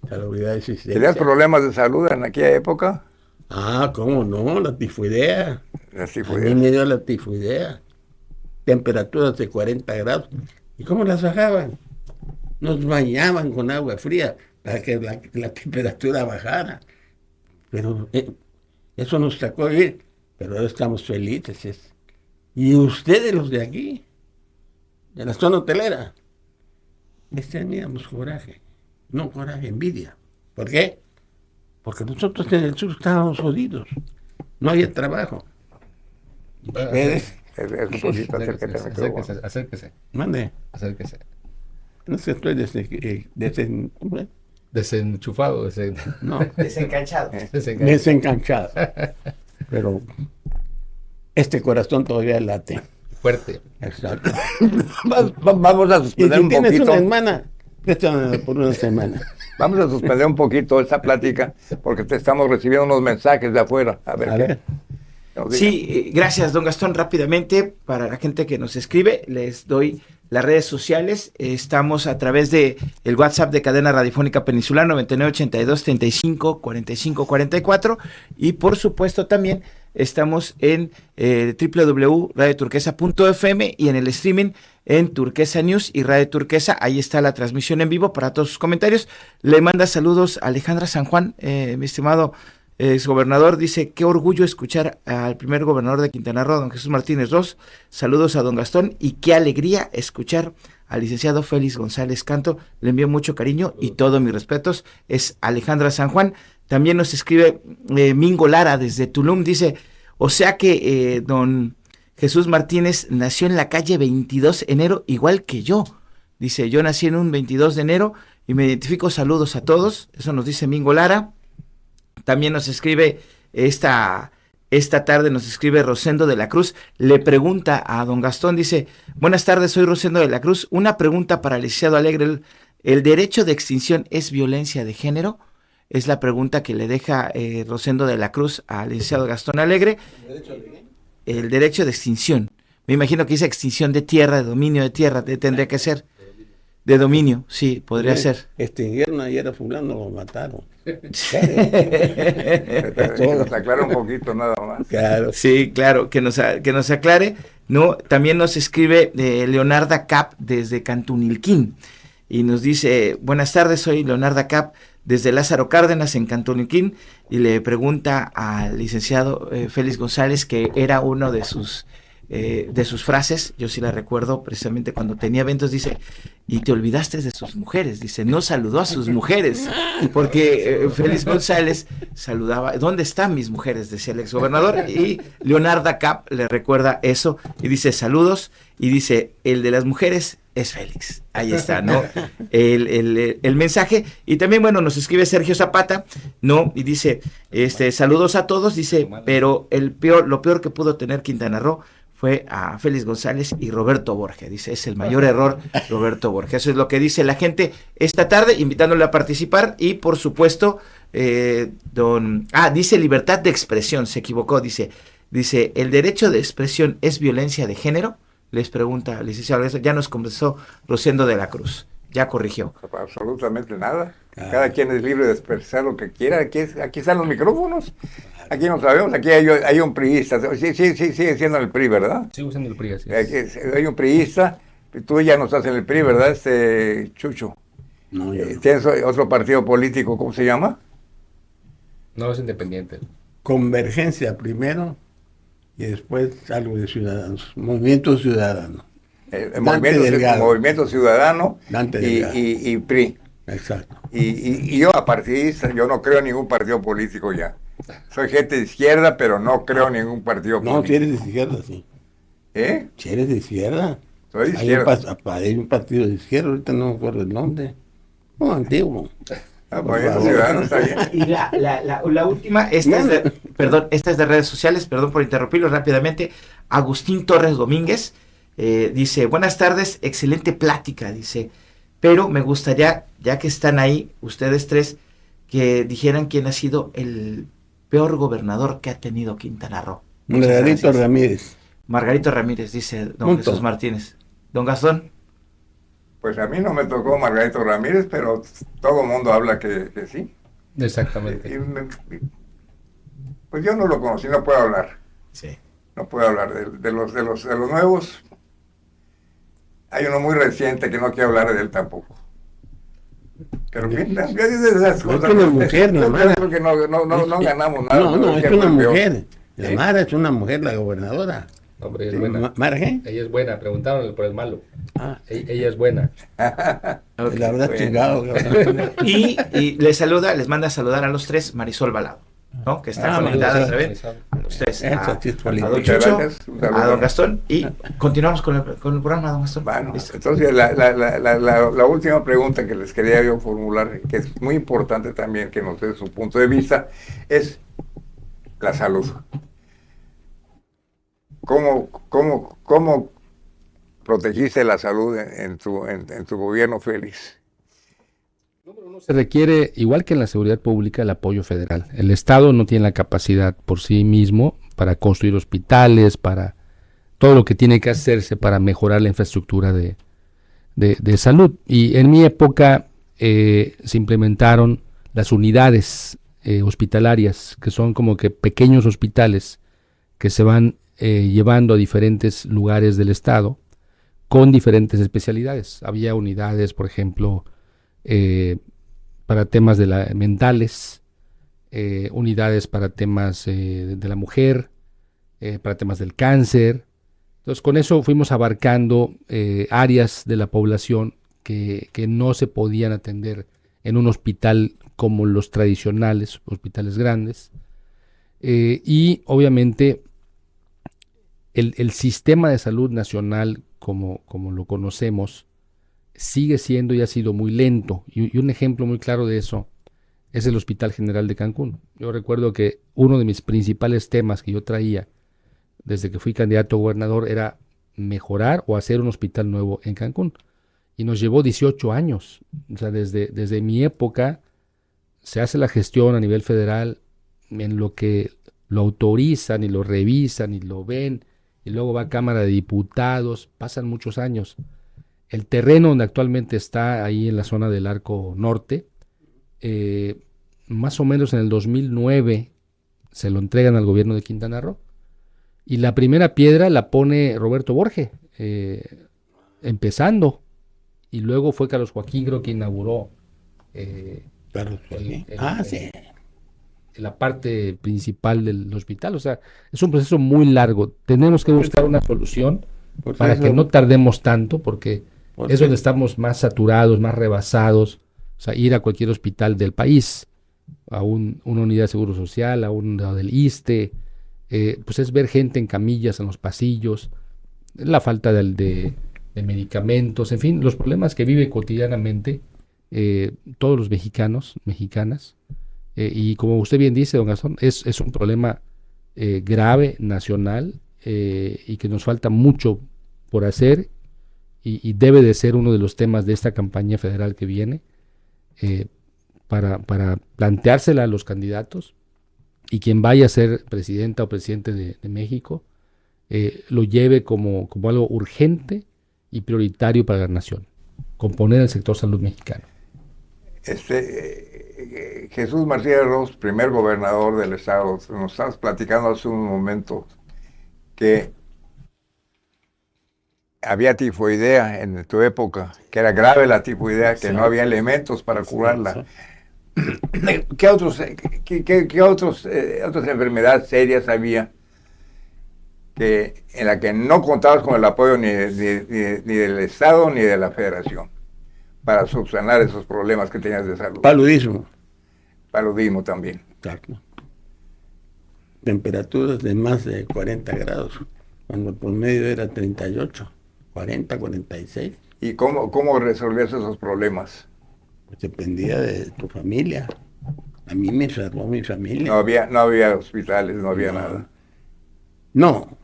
Salubridad y Asistencia. ¿Tenías problemas de salud en aquella época? Ah, ¿cómo no? La tifoidea. Así A fue. mí me dio la tifoidea. Temperaturas de 40 grados. ¿Y cómo las bajaban? Nos bañaban con agua fría para que la temperatura bajara. Pero eso nos sacó vivir. Pero ahora estamos felices. Y ustedes, los de aquí, de la zona hotelera, les teníamos coraje. No coraje, envidia. ¿Por qué? Porque nosotros en el sur estábamos jodidos. No había trabajo. Ustedes, Es un poquito, acércate al micrófono. Acérquese. mande. Acérquese. No sé, estoy Desenchufado, no, Desencanchado. desencanchado. Pero este corazón todavía late. Fuerte. Exacto. Vamos a Y suspender si un tienes poquito. una hermana, préstame por una semana. Vamos a suspender un poquito esta plática, porque te estamos recibiendo unos mensajes de afuera. A ver. A ver. Nos digan. Sí, gracias, don Gastón. Rápidamente, para la gente que nos escribe, les doy las redes sociales. Estamos a través de el WhatsApp de Cadena Radiofónica Peninsular 9982-35-45-44, y por supuesto también estamos en www.radioturquesa.fm y en el streaming en Turquesa News y Radio Turquesa. Ahí está la transmisión en vivo para todos sus comentarios. Le manda saludos a Alejandra San Juan, mi estimado exgobernador. Dice: qué orgullo escuchar al primer gobernador de Quintana Roo, don Jesús Martínez Ros. Saludos a don Gastón, y qué alegría escuchar al licenciado Félix González Canto. Le envío mucho cariño y todos mis respetos. Es Alejandra San Juan. También nos escribe Mingo Lara desde Tulum. Dice: o sea que don Jesús Martínez nació en la calle 22 de enero, igual que yo. Dice: yo nací en un 22 de enero y me identifico. Saludos a todos. Eso nos dice Mingo Lara. También nos escribe esta tarde, nos escribe Rosendo de la Cruz. Le pregunta a don Gastón, dice: buenas tardes, soy Rosendo de la Cruz. Una pregunta para el licenciado Alegre. ¿El derecho de extinción es violencia de género? Es la pregunta que le deja Rosendo de la Cruz al licenciado Gastón Alegre. El derecho de extinción. Me imagino que dice extinción de tierra, de dominio de tierra, tendría que ser. De dominio, sí, podría ser. Extinguieron ayer a fulano, lo mataron. Nos aclara un poquito nada más. Claro. Sí, claro, que nos aclare. No, también nos escribe Leonarda Cap desde Cantunilquín y nos dice: buenas tardes, soy Leonarda Cap desde Lázaro Cárdenas en Cantunilquín, y le pregunta al licenciado Félix González, que era uno de sus frases, yo sí la recuerdo precisamente cuando tenía eventos, dice: y te olvidaste de sus mujeres. Dice: no saludó a sus mujeres, porque Félix González saludaba: ¿dónde están mis mujeres?, decía el exgobernador, y Leonarda Cap le recuerda eso y dice: saludos, y dice: el de las mujeres es Félix. Ahí está, ¿no? El mensaje. Y también, bueno, nos escribe Sergio Zapata, ¿no? Y dice: saludos a todos, dice, pero lo peor que pudo tener Quintana Roo fue a Félix González y Roberto Borges. Dice: es el mayor error, Roberto Borges. Eso es lo que dice la gente esta tarde, invitándole a participar. Y por supuesto, dice libertad de expresión, se equivocó, dice, el derecho de expresión es violencia de género. Les pregunta, licenciado, ya nos conversó Rosendo de la Cruz, ya corrigió. Absolutamente nada. Cada quien es libre de expresar lo que quiera. Aquí están los micrófonos. Aquí no sabemos. Aquí hay un priista. Sí, sigue siendo el PRI, ¿verdad? Sigo siendo el PRI, así Aquí hay un priista. Tú ya no estás en el PRI, ¿verdad, Chucho? No, yo no. ¿Tienes otro partido político? ¿Cómo se llama? No, es independiente. Convergencia primero y después algo de Ciudadanos. Movimiento Ciudadano. El Dante Delgado. Movimiento Ciudadano Dante Delgado. y PRI. Exacto. Y yo apartidista, yo no creo en ningún partido político ya. Soy gente de izquierda, pero no creo en ningún partido No, político. si eres de izquierda, sí. ¿Eh? Si eres de izquierda. Soy de Hay izquierda. hay un partido de izquierda, ahorita no me acuerdo el nombre. No, antiguo. Movimiento Ciudadano está bien. Y la última, esta es de redes sociales, perdón por interrumpirlo rápidamente. Agustín Torres Domínguez dice, buenas tardes, excelente plática, dice, pero me gustaría, ya que están ahí ustedes tres, que dijeran quién ha sido el peor gobernador que ha tenido Quintana Roo. Muchas Margarito gracias. Ramírez. Margarito Ramírez, dice don Punto. Jesús Martínez. Don Gastón. Pues a mí no me tocó Margarito Ramírez, pero todo el mundo habla que sí. Exactamente. Pues yo no lo conocí, no puedo hablar. Sí. No puedo hablar de los nuevos. Hay uno muy reciente que no quiero hablar de él tampoco. Pero ¿qué dices esas cosas? Es una mujer, la Mara. Creo que no ganamos nada. No, es Siempre una peor. mujer. La ¿Sí? Mara es una mujer, la gobernadora. Hombre, ella es buena. ¿Mara qué? Ella es buena, preguntaron por el malo. Ah, Ella es buena. Ok. la verdad, bueno. chingado. cabrón. Y les manda a saludar a los tres Marisol Balado, ¿no? Que está Ah, conectada Marisol. a través a los tres. Esa sí es A política. don Muchas Chucho, gracias. Un saludo. a don Gastón y continuamos con el programa, don Gastón. Bueno, Listo. entonces la última pregunta que les quería yo formular, que es muy importante también que nos dé su punto de vista, es la salud. ¿Cómo protegiste la salud en tu gobierno, Félix? Se requiere, igual que en la seguridad pública, el apoyo federal. El Estado no tiene la capacidad por sí mismo para construir hospitales, para todo lo que tiene que hacerse para mejorar la infraestructura de salud. Y en mi época se implementaron las unidades hospitalarias, que son como que pequeños hospitales que se van llevando a diferentes lugares del Estado con diferentes especialidades. Había unidades, por ejemplo, para temas mentales, unidades para temas de la mujer, para temas del cáncer. Entonces, con eso fuimos abarcando áreas de la población que no se podían atender en un hospital como los tradicionales, hospitales grandes. Y obviamente el sistema de salud nacional, como lo conocemos, sigue siendo y ha sido muy lento. Y un ejemplo muy claro de eso es el Hospital General de Cancún. Yo recuerdo que uno de mis principales temas que yo traía desde que fui candidato a gobernador era mejorar o hacer un hospital nuevo en Cancún. Y nos llevó 18 años. O sea, desde mi época se hace la gestión a nivel federal en lo que lo autorizan y lo revisan y lo ven, y luego va a Cámara de Diputados, pasan muchos años. El terreno donde actualmente está, ahí en la zona del Arco Norte, más o menos en el 2009 se lo entregan al gobierno de Quintana Roo, y la primera piedra la pone Roberto Borge, empezando, y luego fue Carlos Joaquín, creo que inauguró Carlos Joaquín. Sí. la parte principal del hospital. O sea, es un proceso muy largo. Tenemos que buscar una solución para que no tardemos tanto, porque es donde estamos más saturados, más rebasados. O sea, ir a cualquier hospital del país, a una unidad de seguro social, a una del ISSSTE, pues es ver gente en camillas en los pasillos, la falta de medicamentos, en fin, los problemas que vive cotidianamente todos los mexicanos, mexicanas. Y como usted bien dice, don Gastón, es un problema grave, nacional, y que nos falta mucho por hacer, y debe de ser uno de los temas de esta campaña federal que viene, para planteársela a los candidatos, y quien vaya a ser presidenta o presidente de México, lo lleve como algo urgente y prioritario para la nación, componer el sector salud mexicano. Jesús Martínez Ross, primer gobernador del estado, nos estabas platicando hace un momento que había tifoidea en tu época, que era grave la tifoidea, que no había elementos para curarla. ¿Qué otras enfermedades serias había en la que no contabas con el apoyo ni del Estado ni de la Federación para subsanar esos problemas que tenías de salud? Paludismo. Paludismo también. Exacto. Temperaturas de más de 40 grados, cuando el promedio era 38, 40, 46. ¿Y cómo resolvías esos problemas? Pues dependía de tu familia. A mí me salvó mi familia. No había hospitales, no había nada. No.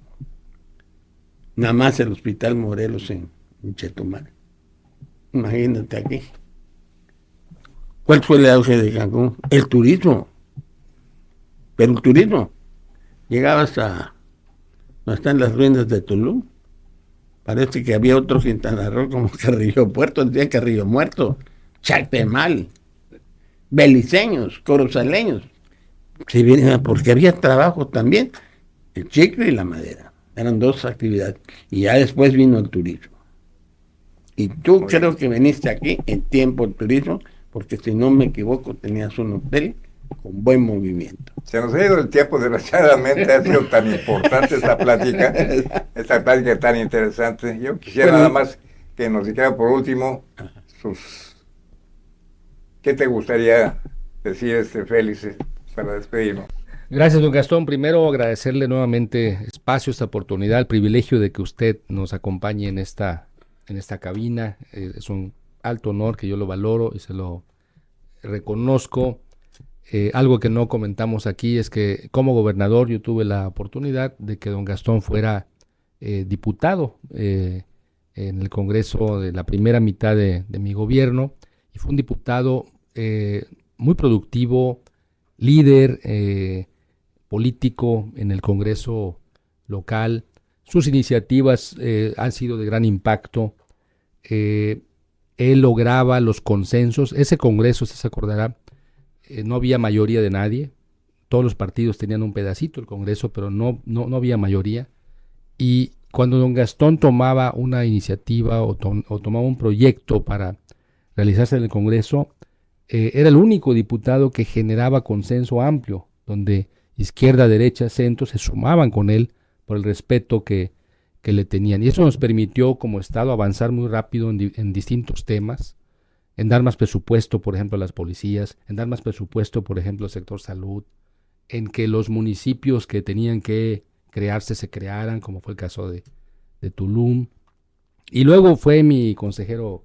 Nada más el Hospital Morelos en Chetumal. Imagínate aquí. ¿Cuál fue el auge de Cancún? El turismo. Pero el turismo. Llegabas a... No están las ruinas de Tulum. Parece que había otro Quintana Roo como Carrillo Puerto, decían Carrillo Muerto, Chactemal, beliceños, corozaleños. Porque había trabajo también, el chicle y la madera. Eran dos actividades. Y ya después vino el turismo. Y tú creo que viniste aquí en tiempo del turismo, porque si no me equivoco tenías un hotel con buen movimiento. Se nos ha ido el tiempo, desgraciadamente. Ha sido tan importante esta plática tan interesante. Yo quisiera nada más que nos dijera por último ¿qué te gustaría decir, Félix, para despedirnos? Gracias, don Gastón. Primero agradecerle nuevamente espacio, esta oportunidad, el privilegio de que usted nos acompañe en esta cabina. Es un alto honor que yo lo valoro y se lo reconozco. Algo que no comentamos aquí es que como gobernador yo tuve la oportunidad de que don Gastón fuera diputado en el Congreso de la primera mitad de mi gobierno, y fue un diputado muy productivo, líder político en el Congreso local. Sus iniciativas han sido de gran impacto. Él lograba los consensos. Ese Congreso, usted se acordará, no había mayoría de nadie. Todos los partidos tenían un pedacito del Congreso, pero no había mayoría. Y cuando don Gastón tomaba una iniciativa o tomaba un proyecto para realizarse en el Congreso, era el único diputado que generaba consenso amplio, donde izquierda, derecha, centro se sumaban con él por el respeto que le tenían. Y eso nos permitió como Estado avanzar muy rápido en distintos temas, en dar más presupuesto, por ejemplo, a las policías, en dar más presupuesto, por ejemplo, al sector salud, en que los municipios que tenían que crearse se crearan, como fue el caso de Tulum. Y luego fue mi consejero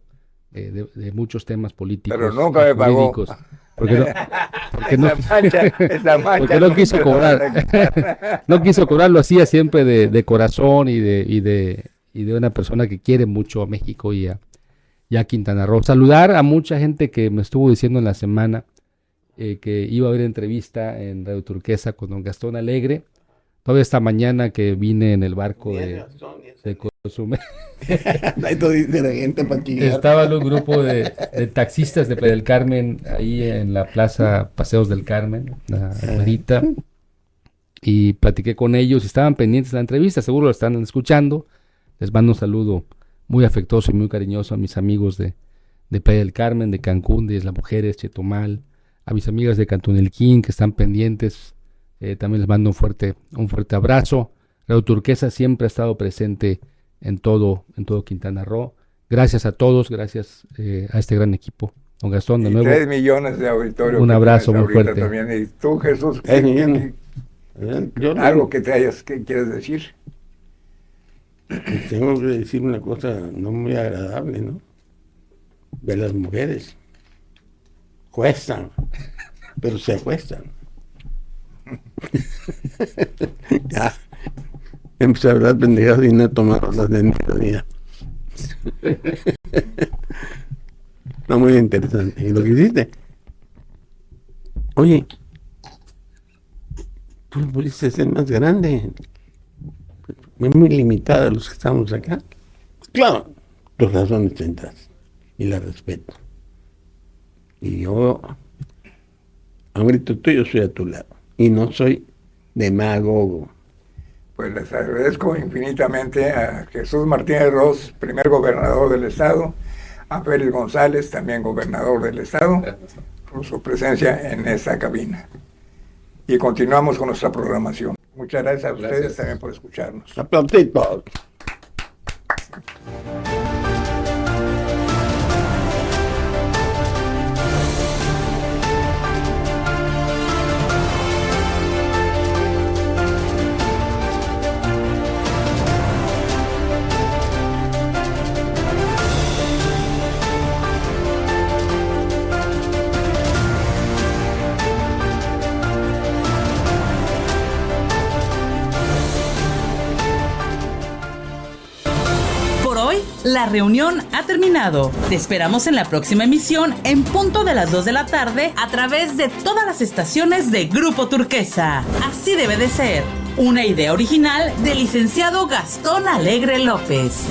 de muchos temas políticos. Pero nunca me pagó. Porque no quiso cobrar. No quiso cobrar, lo hacía siempre de corazón y de una persona que quiere mucho a México y a Quintana Roo. Saludar a mucha gente que me estuvo diciendo en la semana que iba a haber entrevista en Radio Turquesa con don Gastón Alegre. Todavía esta mañana que vine en el barco de Cozumel. Estaba en un grupo de taxistas de Playa del Carmen, ahí en la plaza Paseos del Carmen, ahorita, y platiqué con ellos y estaban pendientes de la entrevista, seguro lo están escuchando. Les mando un saludo muy afectuoso y muy cariñoso a mis amigos de Playa del Carmen, de Cancún, de Isla Mujeres, Chetumal, a mis amigas de Cantunelquín que están pendientes. También les mando un fuerte abrazo. Radio Turquesa siempre ha estado presente en todo Quintana Roo. Gracias a todos, gracias a este gran equipo. Don Gastón, de nuevo. 3 millones de auditorio. Un abrazo muy fuerte. También. Y tú, Jesús, algo que quieres decir. Tengo que decir una cosa no muy agradable, ¿no? De las mujeres. Cuestan, pero se acuestan. Ya empecé a hablar pendejadas y no he tomado las de mediodía. No, muy interesante. Y lo que hiciste, oye, tú lo pudiste hacer más grande. muy limitada los que estamos acá. Claro, tus razones tendrás y las respeto. Y yo, a un grito tuyo, soy a tu lado. Y no soy demagogo. Pues les agradezco infinitamente a Jesús Martínez Ros, primer gobernador del estado, a Félix González, también gobernador del estado, por su presencia en esta cabina. Y continuamos con nuestra programación. Muchas gracias a ustedes también por escucharnos. Aplauditos. La reunión ha terminado. Te esperamos en la próxima emisión en punto de las 2 de la tarde a través de todas las estaciones de Grupo Turquesa. Así debe de ser. Una idea original del licenciado Gastón Alegre López.